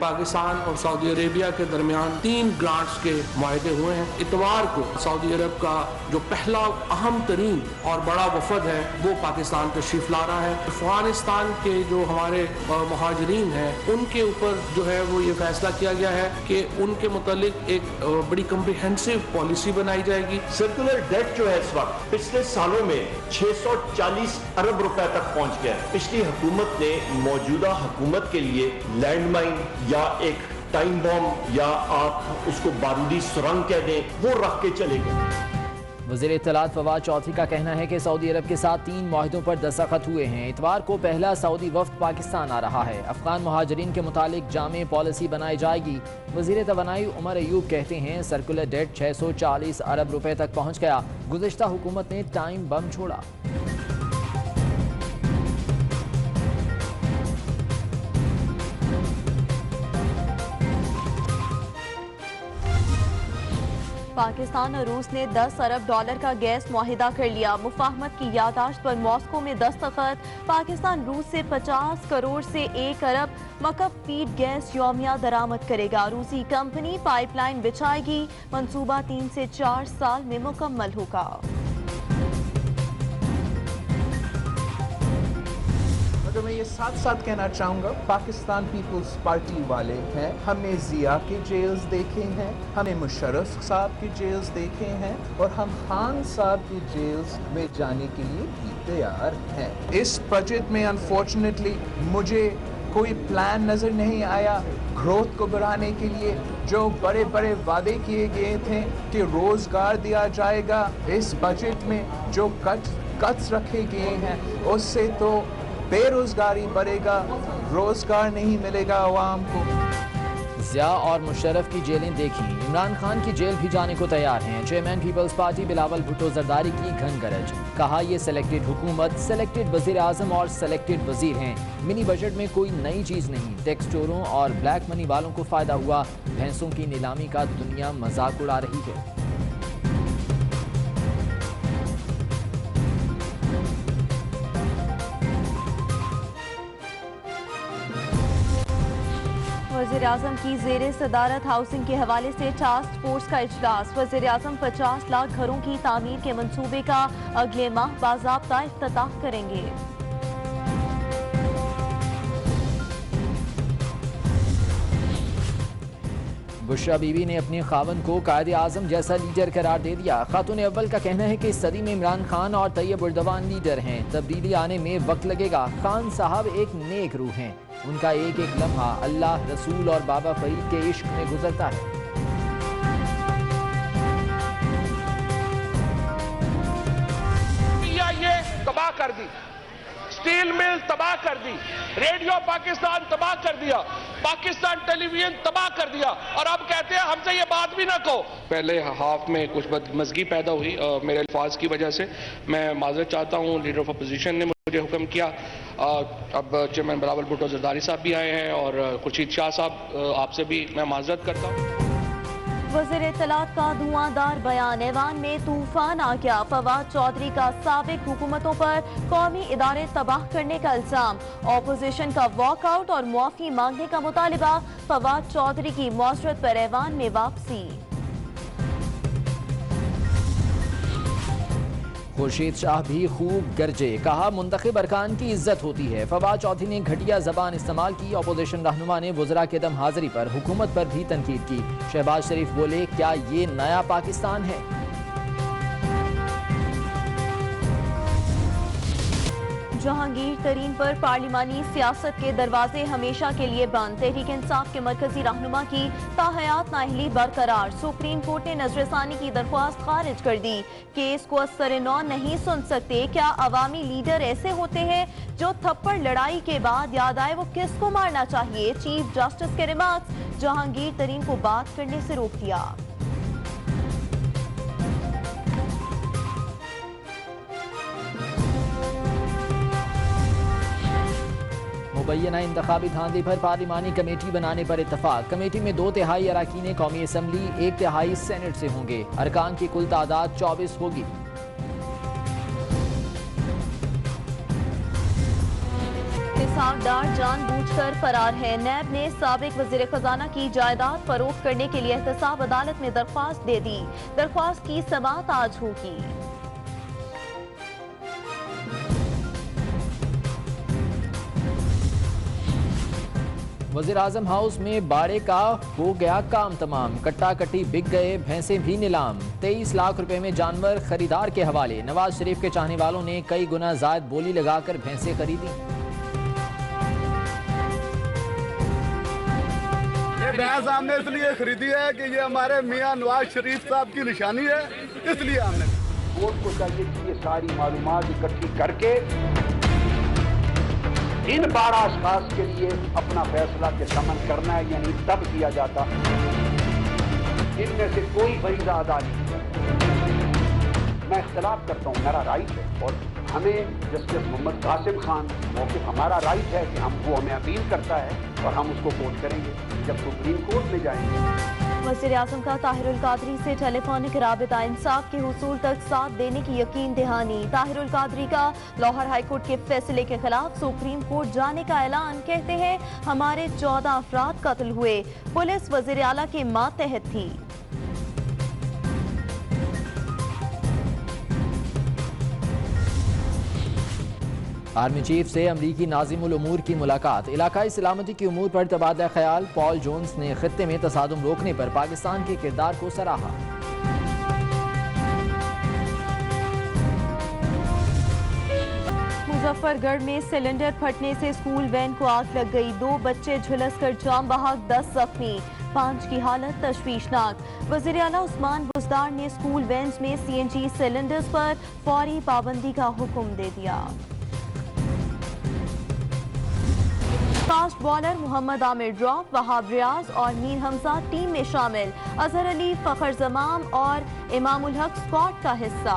पाकिस्तान और Saudi Arabia के दरमियान 3 ग्रांट्स के मुआहदे हुए हैं। इतवार को सऊदी अरब का जो पहला अहम तरीन और बड़ा वफद है वो पाकिस्तान तशरीफ ला रहा है। अफगानिस्तान के जो हमारे मुहाजिरीन हैं उनके ऊपर जो है वो ये फैसला किया गया है कि उनके मुतालिक एक बड़ी कम्प्रिहेंसिव पॉलिसी बनाई जाएगी। सर्कुलर डेट जो है इस वक्त पिछले सालों में 640 अरब रुपए तक पहुंच गया है। पिछली हुकूमत ने मौजूदा हुकूमत के लिए लैंडमाइन या एक टाइम बॉम्ब या आप उसको बारूदी सुरंग कह दें वो रख के चले गए। वज़ीर इत्तलात फवाद चौधरी का कहना है कि सऊदी अरब के साथ 3 मुआहदों पर दस्तखत हुए हैं। इतवार को पहला सऊदी वफ्द पाकिस्तान आ रहा है। अफगान मुहाजिरीन के मुतालिक जामे पॉलिसी बनाई जाएगी। वज़ीर तवानाई उमर अयूब कहते हैं सर्कुलर डेट 640 अरब रुपए तक पहुँच गया। गुज़िश्ता हुकूमत ने टाइम बम छोड़ा। पाकिस्तान और रूस ने 10 अरब डॉलर का गैस मुआहिदा कर लिया। मुफाहमत की यादाश्त पर मॉस्को में दस्तखत। पाकिस्तान रूस से 50 करोड़ से 1 अरब मकब फीड गैस यौमिया दरामद करेगा। रूसी कंपनी पाइपलाइन बिछाएगी। मंसूबा 3 से 4 साल में मुकम्मल होगा। तो मैं ये साथ साथ कहना चाहूँगा, पाकिस्तान पीपल्स पार्टी वाले हैं, हमने जिया के जेल्स देखे हैं, हमने मुशर्रफ साहब के जेल्स देखे हैं और हम खान साहब के जेल्स में जाने के लिए भी तैयार हैं। इस बजट में अनफॉर्चुनेटली मुझे कोई प्लान नज़र नहीं आया ग्रोथ को बढ़ाने के लिए। जो बड़े बड़े वादे किए गए थे कि रोज़गार दिया जाएगा, इस बजट में जो कट्स रखे गए हैं उससे तो बेरोजगारी बढ़ेगा, रोजगार नहीं मिलेगा आवाम को। ज़िया और मुशर्रफ की जेलें देखी। इमरान खान की जेल भी जाने को तैयार हैं। Chairman People's Party Bilawal Bhutto Zardari की घन गरज। कहा ये सेलेक्टेड हुकूमत, सेलेक्टेड वज़ीर आज़म और सेलेक्टेड वज़ीर हैं। मिनी बजट में कोई नई चीज़ नहीं। टैक्स चोरों और ब्लैक मनी वालों को फ़ायदा हुआ। भैंसों की नीलामी का दुनिया मजाक उड़ा रही है। वज़ीर आज़म की ज़ेरे सदारत हाउसिंग के हवाले से टास्क फोर्स का इजलास। वज़ीर आज़म 50 लाख घरों की तामीर के मंसूबे का अगले माह बाज़ाब्ता इफ्तिताह करेंगे। बुशरा बीबी ने अपने खावन को कायदे आज़म जैसा लीडर करार दे दिया। खातून अव्वल का कहना है कि इस सदी में इमरान खान और तैयब उर्दवान लीडर हैं। तब्दीली आने में वक्त लगेगा। खान साहब एक नेक रूह हैं। उनका एक एक लम्हा अल्लाह, रसूल और बाबा फरीद के इश्क में गुजरता है। ये तबाह कर दी, स्टील मिल तबाह कर दी, रेडियो पाकिस्तान तबाह कर दिया, पाकिस्तान टेलीविजन तबाह कर दिया और अब कहते हैं हमसे ये बात भी ना कहो। पहले हाफ में कुछ बदमज़गी पैदा हुई मेरे अल्फाज की वजह से। मैं माजरत चाहता हूँ। लीडर ऑफ अपोजिशन ने मुझे हुक्म किया। अब चेयरमैन बिलावल भुट्टो जरदारी साहब भी आए हैं और खुर्शीद शाह साहब, आपसे भी मैं माजरत करता हूँ। वज़ीर इत्तलात का धुआंधार बयान। ऐवान में तूफान आ गया। फवाद चौधरी का साबिक हुकूमतों पर कौमी इदारे तबाह करने का इल्जाम। ऑपोजिशन का वॉकआउट और मुआफी मांगने का मुतालिबा। फवाद चौधरी की मौजरत पर ऐवान में वापसी। खुर्शीद शाह भी खूब गरजे। कहा मुंतखब अरकान की इज्जत होती है। फवाद चौधरी ने घटिया जबान इस्तेमाल की। अपोजिशन रहनुमा ने वज़रा के दम हाजिरी पर हुकूमत पर भी तनकीद की। शहबाज शरीफ बोले, क्या ये नया पाकिस्तान है? जहांगीर तरीन पर पार्लिमानी सियासत के दरवाजे हमेशा के लिए बंद। तहरीक इंसाफ के मरकजी रहनुमा की ताहयात नाअहली बरकरार। सुप्रीम कोर्ट ने नजरसानी की दरख्वास्त खारिज कर दी। केस को असर-ए-नौ नहीं सुन सकते। क्या अवामी लीडर ऐसे होते हैं जो थप्पड़ लड़ाई के बाद याद आए वो किसको मारना चाहिए? चीफ जस्टिस के रिमार्क्स। जहांगीर तरीन को बात करने से रोक दिया। मुबैना इंतखाबी धांधली पर पार्लिमानी कमेटी बनाने पर इत्तफाक। कमेटी में 2/3 अरकान कौमी असम्बली, 1/3 सेनेट से होंगे। अरकान की कुल तादाद 24 होगी। इसहाकडार जानबूझकर फरार है। नैब ने साबिक वजीर खजाना की जायदाद फरोख्त करने के लिए एहतसाब अदालत में दरख्वास्त दे दी। दरख्वास्त की समाअत आज होगी। वज़ीर आज़म हाउस में बाड़े का हो गया काम तमाम। कट्टा कट्टी बिक गए, भैंसें भी नीलाम। 23 लाख रुपए में जानवर खरीदार के हवाले। नवाज शरीफ के चाहने वालों ने कई गुना ज़ायद बोली लगाकर भैंसें खरीदी। ये भैंस हमने इसलिए खरीदी है कि ये हमारे मियां नवाज शरीफ साहब की निशानी है, इसलिए हमने। कोर्ट को चाहिए कि ये सारी मालूमात इकट्ठी करके इन 12 अशखास के लिए अपना फैसला के समन करना है, यानी तब किया जाता। इनमें से कोई फरीजा अदा नहीं किया। मैं इख्तलाफ करता हूँ, मेरा राइट है, और हमें जस्टिस मोहम्मद कासिम खान मौके हमारा राइट है कि वो हमें अपील करता है और हम उसको कोर्ट करेंगे जब सुप्रीम कोर्ट में जाएंगे। वज़ीर आज़म का ताहिरुल कादरी से टेलीफोनिक राबिता। इंसाफ के हुसूल तक साथ देने की यकीन दहानी। ताहिरुल कादरी का लाहौर हाईकोर्ट के फैसले के खिलाफ सुप्रीम कोर्ट जाने का ऐलान। कहते हैं हमारे 14 अफराद कत्ल हुए, पुलिस वज़ीर आला के मातहत थी। आर्मी चीफ से अमरीकी नाज़िमुल उमूर की मुलाकात। इलाकाई सलामती की उमूर पर तबादला ख्याल। पॉल जोन्स ने खित्ते में तसादुम रोकने पर पाकिस्तान के किरदार को सराहा। मुजफ्फरगढ़ में सिलेंडर फटने से स्कूल वैन को आग लग गई। 2 बच्चे झुलसकर जाम बहक, 10 जख्मी, 5 की हालत तशवीशनाक। वज़ीर आला उस्मान बुज़दार ने स्कूल वैन में CNG सिलेंडर्स पर फौरी पाबंदी का हुक्म दे दिया। Fast bowler Mohammad Amir drop, Wahab Riaz और मीर हमजा टीम में शामिल। अजहर अली, फखर जमाम और इमामुल हक स्क्वाड का हिस्सा।